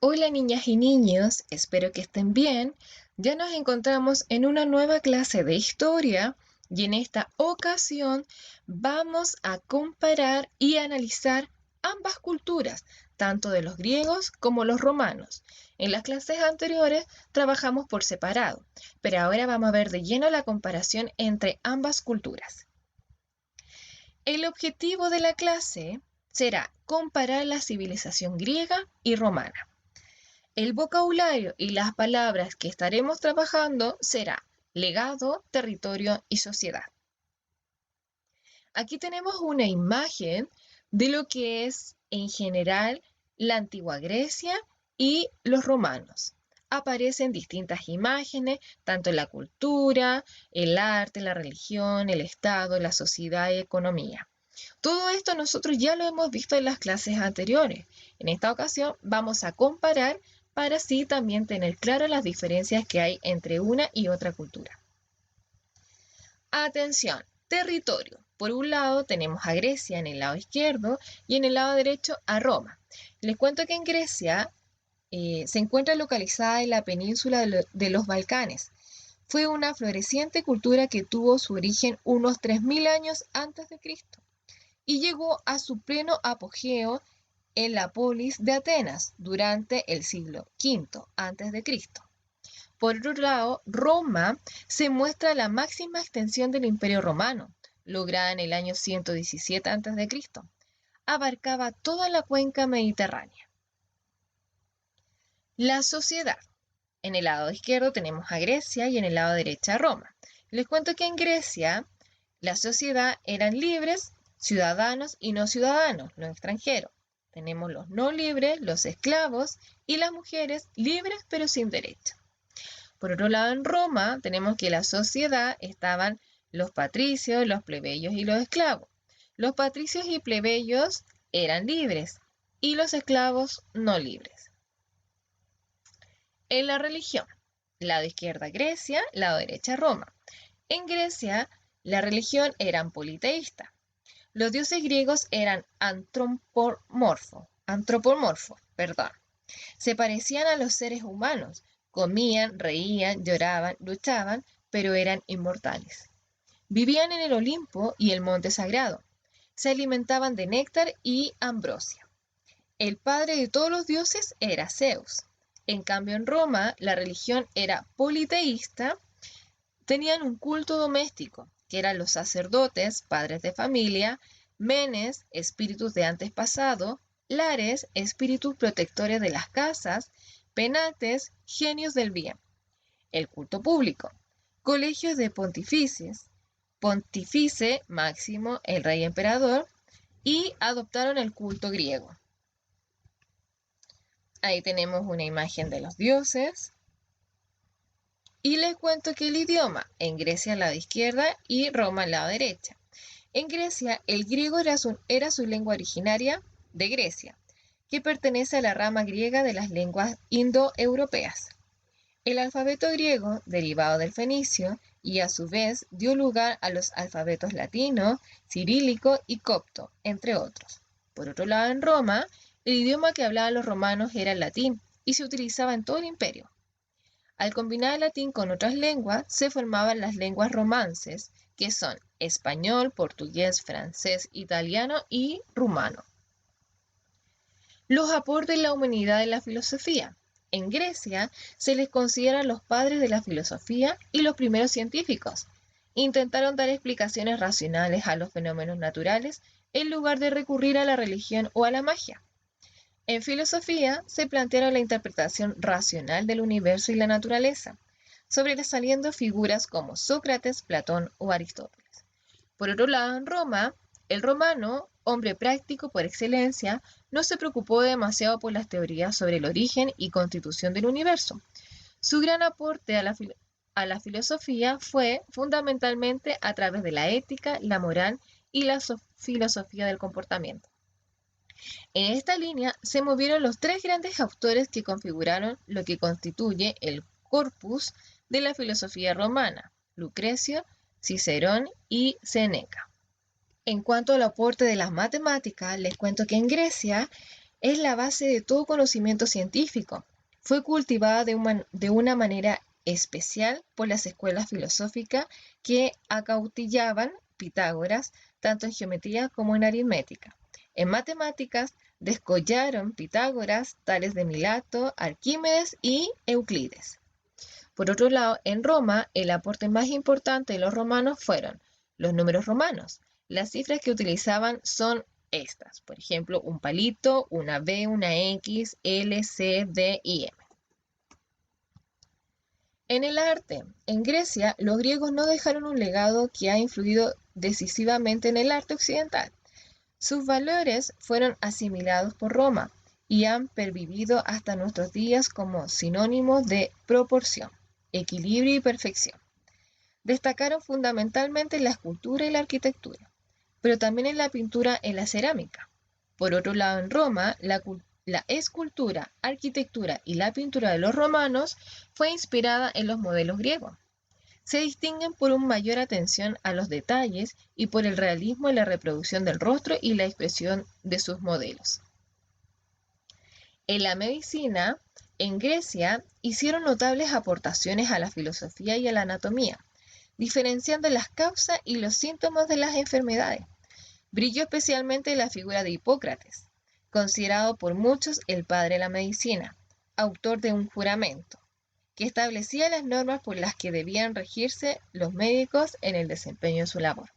Hola niñas y niños, espero que estén bien. Ya nos encontramos en una nueva clase de historia y en esta ocasión vamos a comparar y analizar ambas culturas, tanto de los griegos como los romanos. En las clases anteriores trabajamos por separado, pero ahora vamos a ver de lleno la comparación entre ambas culturas. El objetivo de la clase será comparar la civilización griega y romana. El vocabulario y las palabras que estaremos trabajando será legado, territorio y sociedad. Aquí tenemos una imagen de lo que es en general la antigua Grecia y los romanos. Aparecen distintas imágenes, tanto en la cultura, el arte, la religión, el Estado, la sociedad y economía. Todo esto nosotros ya lo hemos visto en las clases anteriores. En esta ocasión vamos a comparar para así también tener claras las diferencias que hay entre una y otra cultura. Atención, territorio. Por un lado tenemos a Grecia en el lado izquierdo y en el lado derecho a Roma. Les cuento que en Grecia se encuentra localizada en la península de los Balcanes. Fue una floreciente cultura que tuvo su origen unos 3000 años antes de Cristo y llegó a su pleno apogeo en la polis de Atenas durante el siglo V a.C. Por otro lado, Roma se muestra la máxima extensión del Imperio Romano, lograda en el año 117 a.C. Abarcaba toda la cuenca mediterránea. La sociedad. En el lado izquierdo tenemos a Grecia y en el lado derecho a Roma. Les cuento que en Grecia la sociedad eran libres, ciudadanos y no ciudadanos, los extranjeros. Tenemos los no libres, los esclavos y las mujeres libres pero sin derecho. Por otro lado, en Roma tenemos que la sociedad estaban los patricios, los plebeyos y los esclavos. Los patricios y plebeyos eran libres y los esclavos no libres. En la religión, lado izquierda Grecia, lado derecha Roma. En Grecia, la religión era politeísta. Los dioses griegos eran antropomorfos. Se parecían a los seres humanos, comían, reían, lloraban, luchaban, pero eran inmortales. Vivían en el Olimpo y el monte sagrado. Se alimentaban de néctar y ambrosia. El padre de todos los dioses era Zeus. En cambio, en Roma, la religión era politeísta. Tenían un culto doméstico, que eran los sacerdotes, padres de familia, menes, espíritus de antes pasado, lares, espíritus protectores de las casas, penates, genios del bien. El culto público, colegios de pontífice máximo, el rey emperador, y adoptaron el culto griego. Ahí tenemos una imagen de los dioses. Y les cuento que el idioma, en Grecia al lado izquierda y Roma al lado derecha. En Grecia, el griego era su lengua originaria de Grecia, que pertenece a la rama griega de las lenguas indoeuropeas. El alfabeto griego, derivado del fenicio, y a su vez dio lugar a los alfabetos latino, cirílico y copto, entre otros. Por otro lado, en Roma, el idioma que hablaban los romanos era el latín y se utilizaba en todo el imperio. Al combinar el latín con otras lenguas, se formaban las lenguas romances, que son español, portugués, francés, italiano y rumano. Los aportes de la humanidad en la filosofía. En Grecia se les considera los padres de la filosofía y los primeros científicos. Intentaron dar explicaciones racionales a los fenómenos naturales en lugar de recurrir a la religión o a la magia. En filosofía se plantearon la interpretación racional del universo y la naturaleza, sobresaliendo figuras como Sócrates, Platón o Aristóteles. Por otro lado, en Roma, el romano, hombre práctico por excelencia, no se preocupó demasiado por las teorías sobre el origen y constitución del universo. Su gran aporte a la filosofía fue fundamentalmente a través de la ética, la moral y la filosofía del comportamiento. En esta línea se movieron los tres grandes autores que configuraron lo que constituye el corpus de la filosofía romana: Lucrecio, Cicerón y Séneca. En cuanto al aporte de las matemáticas, les cuento que en Grecia Es la base de todo conocimiento científico. Fue cultivada de una manera especial por las escuelas filosóficas que acautillaban Pitágoras tanto en geometría como en aritmética. En matemáticas descollaron Pitágoras, Tales de Mileto, Arquímedes y Euclides. Por otro lado, en Roma, el aporte más importante de los romanos fueron los números romanos. Las cifras que utilizaban son estas, por ejemplo, un palito, una B, una X, L, C, D y M. En el arte, en Grecia, los griegos no dejaron un legado que ha influido decisivamente en el arte occidental. Sus valores fueron asimilados por Roma y han pervivido hasta nuestros días como sinónimos de proporción, equilibrio y perfección. Destacaron fundamentalmente en la escultura y la arquitectura, pero también en la pintura y la cerámica. Por otro lado, en Roma, la escultura, arquitectura y la pintura de los romanos fue inspirada en los modelos griegos. Se distinguen por una mayor atención a los detalles y por el realismo en la reproducción del rostro y la expresión de sus modelos. En la medicina, en Grecia, hicieron notables aportaciones a la filosofía y a la anatomía, diferenciando las causas y los síntomas de las enfermedades. Brilló especialmente la figura de Hipócrates, considerado por muchos el padre de la medicina, autor de un juramento, que establecía las normas por las que debían regirse los médicos en el desempeño de su labor.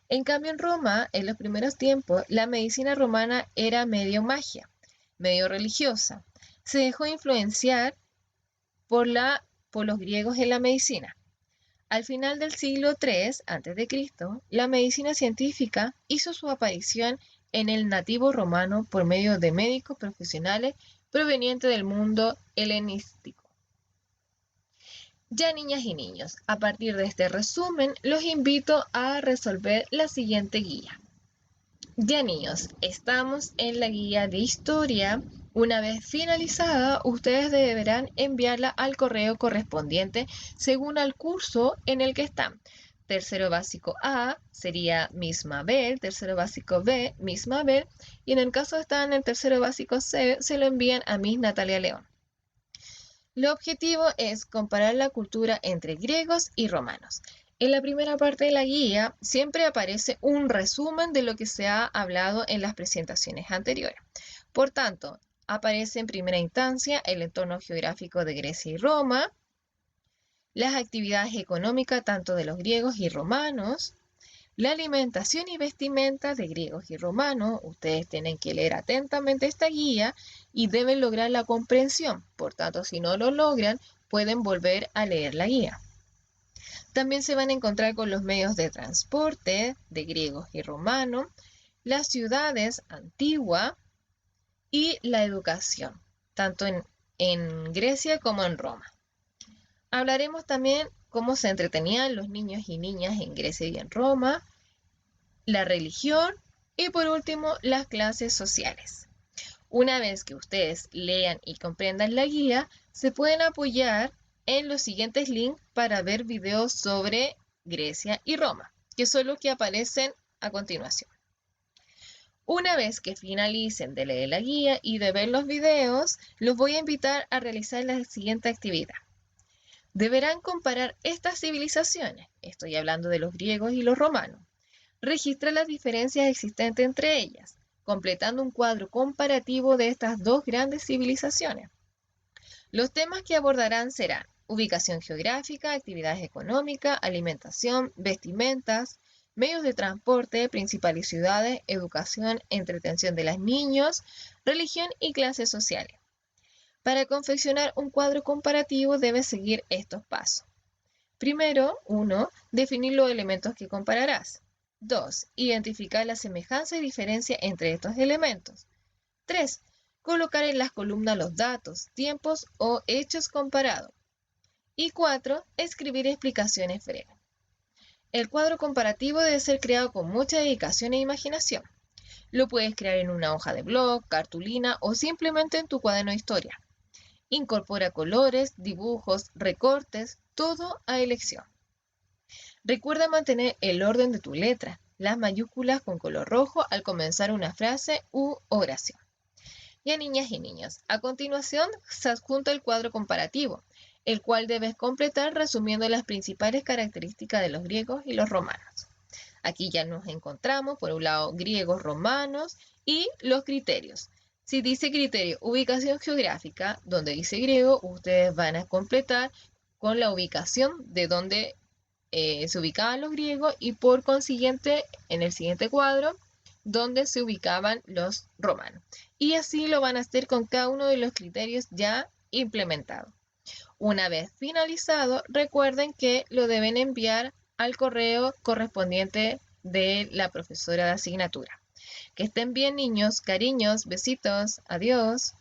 En cambio, en Roma, en los primeros tiempos, la medicina romana era medio magia, medio religiosa. Se dejó influenciar por, por los griegos en la medicina. Al final del siglo III a.C., la medicina científica hizo su aparición en el nativo romano por medio de médicos profesionales provenientes del mundo helenístico. Ya niñas y niños, a partir de este resumen, los invito a resolver la siguiente guía. Ya niños, estamos en la guía de historia. Una vez finalizada, ustedes deberán enviarla al correo correspondiente según al curso en el que están. Tercero básico A sería Miss Mabel, tercero básico B, Miss Mabel, y en el caso de estar en el tercero básico C, se lo envían a Miss Natalia León. El objetivo es comparar la cultura entre griegos y romanos. En la primera parte de la guía siempre aparece un resumen de lo que se ha hablado en las presentaciones anteriores. Por tanto, aparece en primera instancia el entorno geográfico de Grecia y Roma, las actividades económicas tanto de los griegos y romanos, la alimentación y vestimenta de griegos y romanos. Ustedes tienen que leer atentamente esta guía y deben lograr la comprensión. Por tanto, si no lo logran, pueden volver a leer la guía. También se van a encontrar con los medios de transporte de griegos y romanos, las ciudades antiguas y la educación, tanto en Grecia como en Roma. Hablaremos también cómo se entretenían los niños y niñas en Grecia y en Roma, la religión y por último las clases sociales. Una vez que ustedes lean y comprendan la guía, se pueden apoyar en los siguientes links para ver videos sobre Grecia y Roma, que son los que aparecen a continuación. Una vez que finalicen de leer la guía y de ver los videos, los voy a invitar a realizar la siguiente actividad. Deberán comparar estas civilizaciones, estoy hablando de los griegos y los romanos. Registra las diferencias existentes entre ellas, completando un cuadro comparativo de estas dos grandes civilizaciones. Los temas que abordarán serán ubicación geográfica, actividades económicas, alimentación, vestimentas, medios de transporte, principales ciudades, educación, entretención de los niños, religión y clases sociales. Para confeccionar un cuadro comparativo debes seguir estos pasos. Primero, 1. Definir los elementos que compararás. 2. Identificar la semejanza y diferencia entre estos elementos. 3. Colocar en las columnas los datos, tiempos o hechos comparados. Y 4. Escribir explicaciones breves. El cuadro comparativo debe ser creado con mucha dedicación e imaginación. Lo puedes crear en una hoja de blog, cartulina o simplemente en tu cuaderno de historia. Incorpora colores, dibujos, recortes, todo a elección. Recuerda mantener el orden de tu letra, las mayúsculas con color rojo al comenzar una frase u oración. y a niñas y niños. A continuación, se adjunta el cuadro comparativo, el cual debes completar resumiendo las principales características de los griegos y los romanos. Aquí ya nos encontramos, por un lado, griegos, romanos y los criterios. Si dice criterio ubicación geográfica, donde dice griego, ustedes van a completar con la ubicación de donde se ubicaban los griegos y por consiguiente en el siguiente cuadro donde se ubicaban los romanos. Y así lo van a hacer con cada uno de los criterios ya implementados. Una vez finalizado, recuerden que lo deben enviar al correo correspondiente de la profesora de asignatura. Que estén bien, niños, cariños, besitos, adiós.